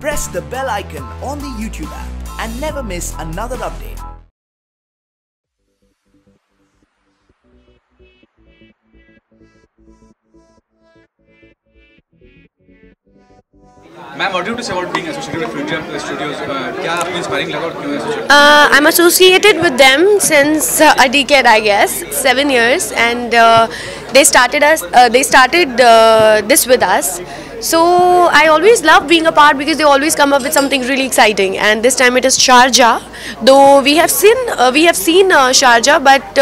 Press the bell icon on the YouTube app and never miss another update. Ma'am, what do you say about being associated with Future Studios? क्या आपको inspiring लगा और क्यों associated? I'm associated with them since a decade, I guess, 7 years, and they started this with us. So I always love being a part because they always come up with something really exciting. And this time it is Sharjah. Though we have seen Sharjah, but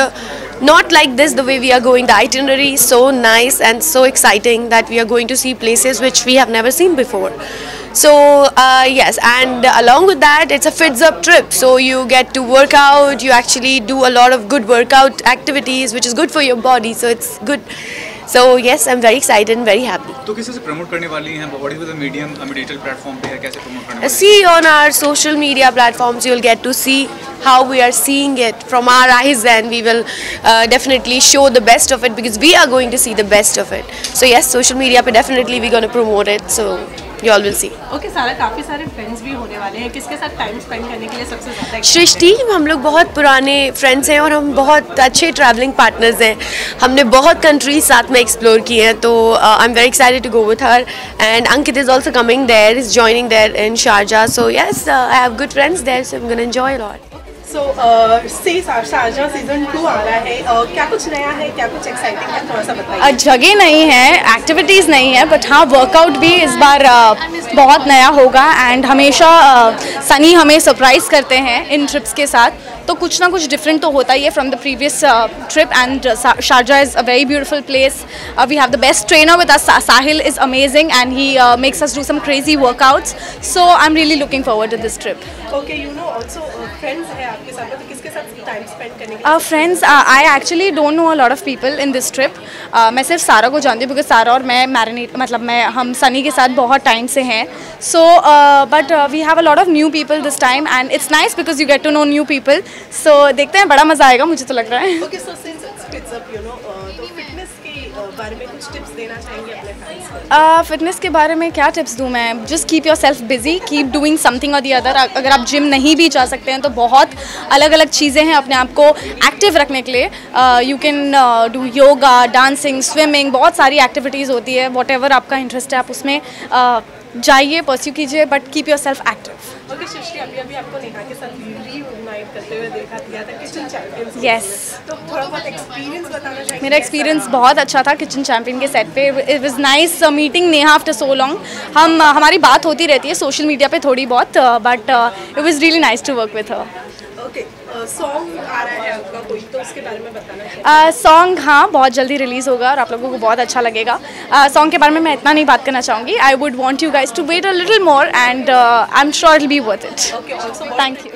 not like this. The way we are going, the itinerary is so nice and so exciting that we are going to see places which we have never seen before. So yes, and along with that, it's a Fits Up trip. So you get to work out. You actually do a lot of good workout activities, which is good for your body. So it's good. So yes, I'm very excited and very happy. तो किसे से promote करने वाली हैं? What is the medium? Digital platform पे है, कैसे promote करने वाली? See on our social media platforms, you'll get to see how we are seeing it from our eyes, and we will definitely show the best of it because we are going to see the best of it. So yes, social media पे definitely we're going to promote it. So you all will see. Okay, सारा काफ़ी सारे friends भी होने वाले हैं. किसके साथ टाइम स्पेंड करने के लिए सबसे ज़्यादा? सृष्टि, हम लोग बहुत पुराने फ्रेंड्स हैं और हम बहुत अच्छे ट्रैवलिंग पार्टनर्स हैं. हमने बहुत कंट्रीज साथ में एक्सप्लोर किए हैं, तो I am very excited to go with her. And Ankit is also coming there, is joining there in Sharjah. So yes, I have good friends there, so I am gonna enjoy a lot. So Sharjah season 2 आ रहा है. क्या कुछ नया है, क्या कुछ exciting है, थोड़ा सा बताइए. जगह नहीं है, एक्टिविटीज़ नहीं है, बट हाँ वर्कआउट भी इस बार बहुत नया होगा. एंड हमेशा सनी हमें सरप्राइज़ करते हैं इन ट्रिप्स के साथ, तो कुछ ना कुछ डिफरेंट तो होता ही है from the previous trip. And Sharjah is a very beautiful place. We have the best trainer with us. Sahil is amazing and he makes us do some crazy workouts. So I am really looking forward to this trip. Okay, you know also friends है आपके साथ, तो किसके साथ time spend करने के लिए? Friends, I actually don't know a lot of people in this trip. मैं सिर्फ सारा को जानती हूँ बिकॉज सारा और मैं हम सनी के साथ बहुत टाइम से हैं. So but we have a lot of new people this time and it's nice because you get to know new people. सो देखते हैं, बड़ा मज़ा आएगा, मुझे तो लग रहा है. Okay, so since it's fits up, you know, तो फिटनेस के बारे में कुछ टिप्स देना चाहेंगे अपने फैंस को? फिटनेस के बारे में क्या टिप्स दूँ मैं? Just keep your self busy, keep doing something और दी अदर. अगर आप जिम नहीं भी जा सकते हैं तो बहुत अलग अलग चीज़ें हैं अपने आप को एक्टिव रखने के लिए. You can do yoga, dancing, swimming, बहुत सारी एक्टिविटीज़ होती है. वॉट एवर आपका इंटरेस्ट है आप उसमें जाइए, परस्यू कीजिए, but keep yourself active. Okay Srishti, अभी आपको नेहा के साथ रीयूनाइट करते हुए देखा था किचन चैंपियंस. यस, तो थोड़ा बहुत एक्सपीरियंस बताना चाहिए. मेरा एक्सपीरियंस बहुत अच्छा था किचन चैंपियन के सेट पे. It was nice meeting Neha after so long. हमारी बात होती रहती है सोशल मीडिया पे थोड़ी बहुत, but it was really nice to work with her. Okay, song आ रहा है आपका कोई, तो उसके बारे में बताना चाहिए. सॉन्ग हाँ बहुत जल्दी रिलीज़ होगा और आप लोगों को बहुत अच्छा लगेगा. सॉन्ग के बारे में मैं इतना नहीं बात करना चाहूँगी. I would want you guys to wait a little more and I am sure it will be worth it. Okay, also thank you.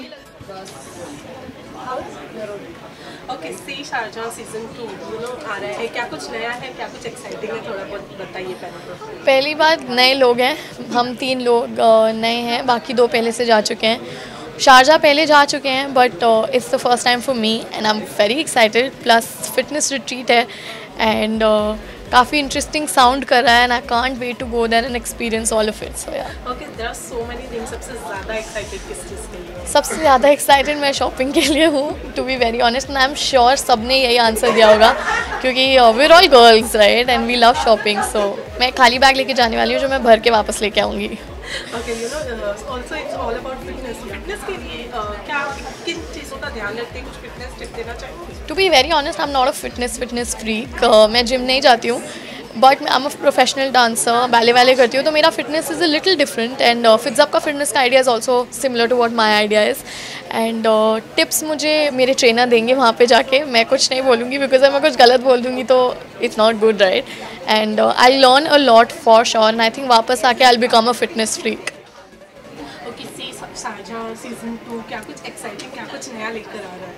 Okay, see Sharjah season 2 you know आ रहा है. क्या कुछ नया है, क्या कुछ एक्साइटिंग है, थोड़ा बहुत बताइए पहले. पहली बात, नए लोग हैं. हम 3 लोग नए हैं, बाकी 2 पहले से जा चुके हैं. शारजा पहले जा चुके हैं, but it's the first time for me and I am very excited. Plus fitness retreat है एंड काफ़ी इंटरेस्टिंग साउंड कर रहा है and I can't wait to go there and experience all of it. So yeah okay, there are so many things. सबसे ज़्यादा excited किस चीज़ के लिए? सबसे ज़्यादा एक्साइटेड मैं शॉपिंग के लिए हूँ, to be very honest. I am sure सब ने यही आंसर दिया होगा क्योंकि we are all girls right and we love shopping. So मैं खाली बैग लेके जाने वाली हूँ जो मैं भर के वापस लेके आऊँगी. Okay, you know also it's all about fitness. Fitness के लिए क्या किन चीज़ों का ध्यान रखते हैं? कुछ फिटनेस टिप देना चाहिए? To be very honest, I am not a fitness freak. मैं जिम नहीं जाती हूँ, but I am a professional dancer, ballet वाले करती हूँ, तो मेरा fitness is a little different. And Fits Up का फिटनेस का idea is also similar to what my idea is. And tips मुझे मेरे ट्रेनर देंगे वहाँ पे जाके. मैं कुछ नहीं बोलूँगी बिकॉज अगर मैं कुछ गलत बोल दूँगी तो it's not good right. And I learn a lot for sure and I think वापस आके I will become a fitness freak. Okay, see Sharjah season 2 क्या कुछ एक्साइटिंग, क्या कुछ नया लेकर आ रहा है?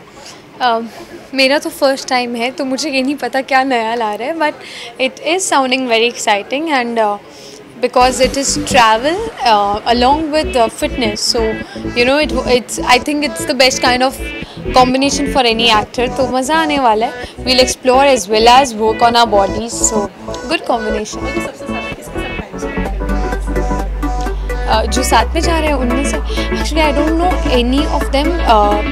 मेरा तो फर्स्ट टाइम है तो मुझे ये नहीं पता क्या नया ला रहा है, but it is sounding very exciting and because it is travel along with fitness. So you know I think it's the best kind of combination for any actor. तो मज़ा आने वाला है. We'll explore as well as work on our bodies. So good combination. जो साथ में जा रहे हैं उनमें से actually I don't no any of them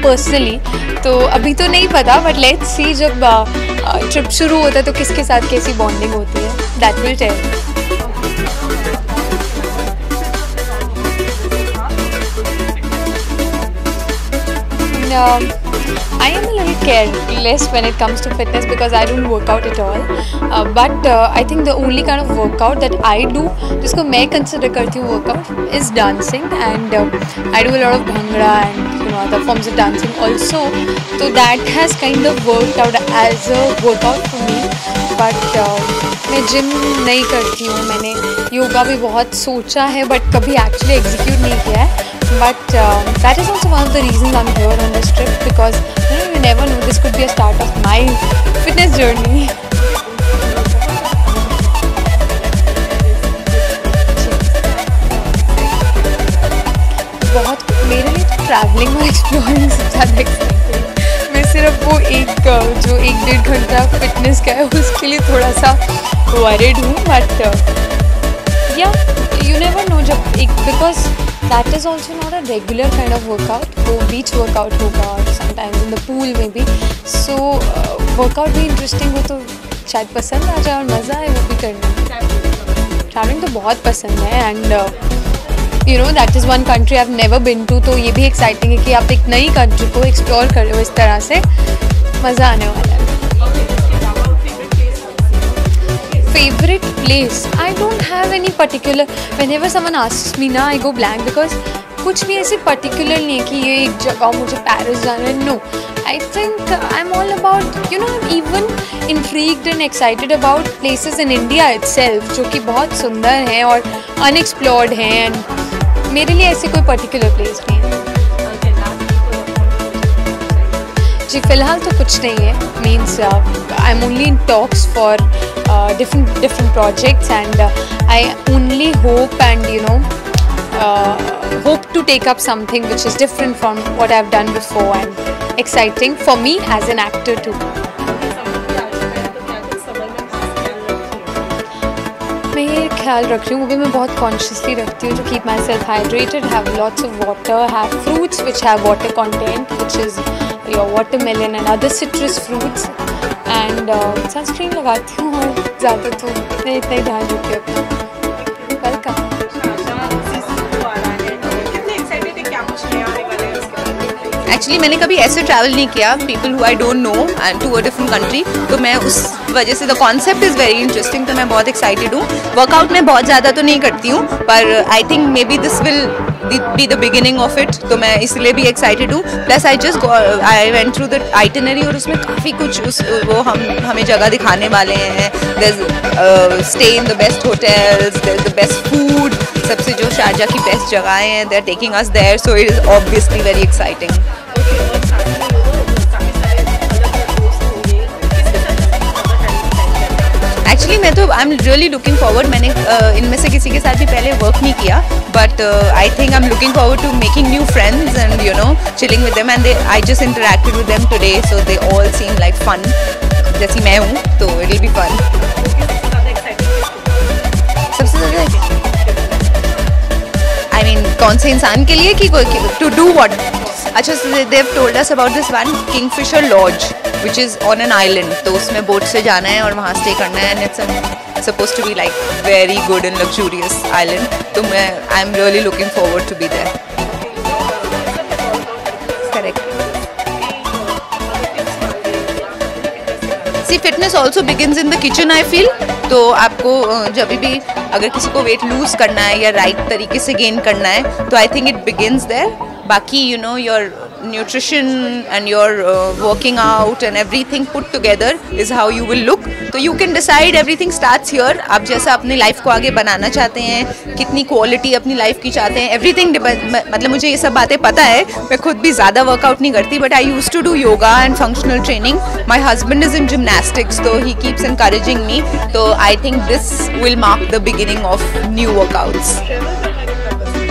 personally, तो अभी तो नहीं पता, बट लेट्स सी जब ट्रिप शुरू होता है तो किसके साथ कैसी बॉन्डिंग होती है, that will tell. I am a little careless when it comes to fitness because I don't work out at all. But I think the only kind of workout that I do, जिसको मैं consider करती हूँ workout, is dancing, and I do a lot of bhangra and other forms of dancing also. So that has kind of worked out as a workout for me. But मैं gym नहीं करती हूँ, मैंने योगा भी बहुत सोचा है but कभी actually execute नहीं किया है. But that is also one of the reasons I'm here on this trip, because you never know, this could be a start of my fitness journey. बहुत मेरे लिए ट्रैवलिंग और एक्सप्लोरिंग सबसे ज़्यादा एक्साइटिंग है। मैं सिर्फ वो जो 1-1.5 घंटा फिटनेस का है उसके लिए थोड़ा सा वरीड हूँ, बट या यू नेवर नो जब because that is also not a regular kind of workout. वो beach workout होगा और sometimes in the pool maybe. So workout भी interesting हो तो शायद पसंद आ जाए और मज़ा आए वो भी करना। Traveling तो बहुत पसंद है, and you know that is one country I've never been to, तो ये भी exciting है कि आप एक नई country को explore कर रहे हो इस तरह से, मज़ा आने वाला है। Favorite place? I don't have any particular. Whenever someone asks me ना, I go blank because कुछ भी ऐसे particular नहीं है कि ये एक जगह मुझे पेरिस जाना है. No, I think I'm all about, you know, I'm even intrigued and excited about places in India itself जो कि बहुत सुंदर हैं और unexplored हैं, and मेरे लिए ऐसे कोई particular place नहीं है. जी फ़िलहाल तो कुछ नहीं है. Means I'm only in talks for different projects, and I only hope and hope to take up something which is different from what I've done before and exciting for me as an actor too. मैं ये ख्याल रख रही हूँ, वो भी मैं बहुत consciously रखती हूँ, to keep myself hydrated, have lots of water, have fruits which have water content, which is your watermelon and other citrus fruits, and sunscreen लगाती हूँ और ज़्यादा तो इतना ही ध्यान रखती हूँ अपना। वेलकम। एक्चुअली मैंने कभी ऐसे ट्रैवल नहीं किया, people who I don't know and to a different country, तो मैं उस वजह से the concept is very interesting, तो मैं बहुत एक्साइटेड हूँ. वर्कआउट मैं बहुत ज़्यादा तो नहीं करती हूँ, पर I think may be this will be the beginning of it, तो मैं इसलिए भी एक्साइटेड हूँ. Plus I went through the itinerary और उसमें काफ़ी कुछ वो हमें जगह दिखाने वाले हैं. There stay in the best hotels, there the best food, सबसे जो शारजा की बेस्ट जगहें हैं, they are taking us there, so it is obviously very exciting. Actually मैं तो I am really looking forward. मैंने इनमें से किसी के साथ भी पहले वर्क नहीं किया, but I think I am looking forward to making new friends and you know chilling with them, and I just interacted with them today, so they all seem like fun. जैसी मैं हूँ तो it will be fun. सबसे ज़्यादा I mean कौन से इंसान के लिए कि टू डू व्हाट? अच्छा, they have told us about this one Kingfisher lodge which is on an island, तो उसमें बोट से जाना है और वहाँ स्टे करना है, and it's supposed to be like very good and luxurious island, तो I am really looking forward to be there. Correct. See, fitness also begins in the kitchen, I feel. तो आपको जब भी अगर किसी को वेट लूज करना है या राइट तरीके से गेन करना है, तो I think it begins there. बाकी you know your nutrition and your working out and everything put together is how you will look. तो you can decide, everything starts here. आप जैसा अपनी लाइफ को आगे बनाना चाहते हैं, कितनी क्वालिटी अपनी लाइफ की चाहते हैं, everything मतलब मुझे ये सब बातें पता है. मैं खुद भी ज़्यादा वर्कआउट नहीं करती, but I used to do yoga and functional training. My husband is in gymnastics, so he keeps encouraging me. So I think this will mark the beginning of new workouts.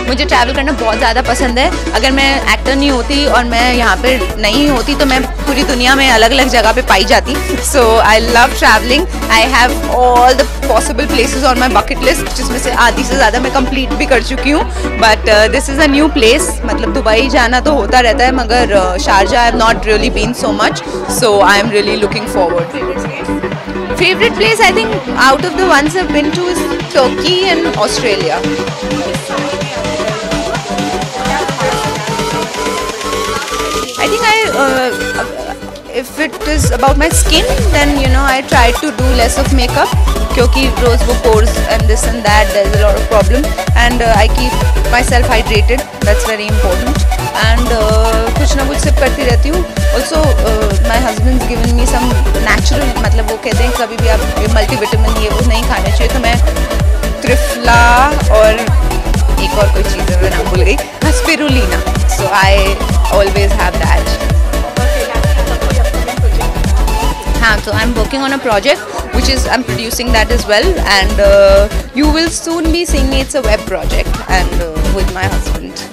मुझे travel करना बहुत ज़्यादा पसंद है. अगर मैं actor नहीं होती और मैं यहाँ पे नहीं होती तो मैं पूरी दुनिया में अलग अलग जगह पे पाई जाती. So I love travelling. I have all the possible places on my bucket list, जिसमें से आधी से ज़्यादा मैं कंप्लीट भी कर चुकी हूँ. But this is a new place. मतलब दुबई जाना तो होता रहता है, मगर Sharjah I have not really been so much. So I am really looking forward. Favorite place, I think out of the ones I've been to is Turkey and Australia. I think if it is about my skin, then you know I try to do less of makeup, क्योंकि रोज वो pores and this and that, there's a lot of problem, and I keep myself hydrated. That's very important. And कुछ ना कुछ SIP करती रहती हूँ. Also my husband's given me some natural, मतलब वो कहते हैं कभी भी आप मल्टीविटामिन ये वो नहीं खाने चाहिए, तो मैं त्रिफला और एक और कोई चीज़ है मैं नाम भूल गई, spirulina. So I always have that. हाँ, so I'm working on a project which is I'm producing that as well, and you will soon be seeing me. It's a web project and with my husband.